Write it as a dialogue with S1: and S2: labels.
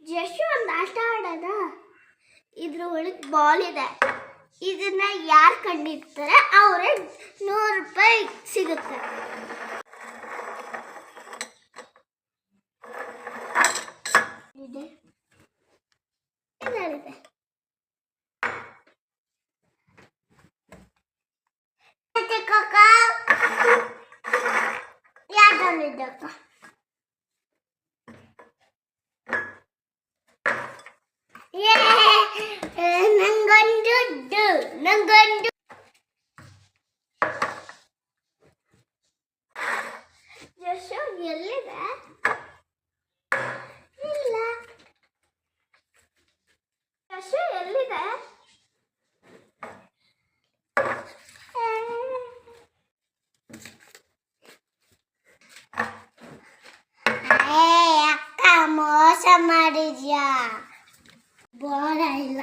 S1: ಜಶು ಒಂದು ಆಟ ಆಡೋದ. ಇದ್ರ ಒಳಗೆ ಬಾಲ್ ಇದೆ. ಇದನ್ನ ಯಾರು ಕಂಡಿರ್ತಾರೆ ಅವರೇ ₹100 ಸಿಗುತ್ತೆ. ಇದೆ ಇದರಿದೆ. ಯಾವ್ದಲ್ಲಿದ್ದಕ್ಕ ನಂಗೊಂದು ಜಶು ಎಲ್ಲಿದೆ? ಇಲ್ಲ. ಜಶು ಎಲ್ಲಿದೆ? ಅಕ್ಕ ಮೋಸ ಮಾಡಿದ್ಯಾ. ಬಾಳ ಇಲ್ಲ.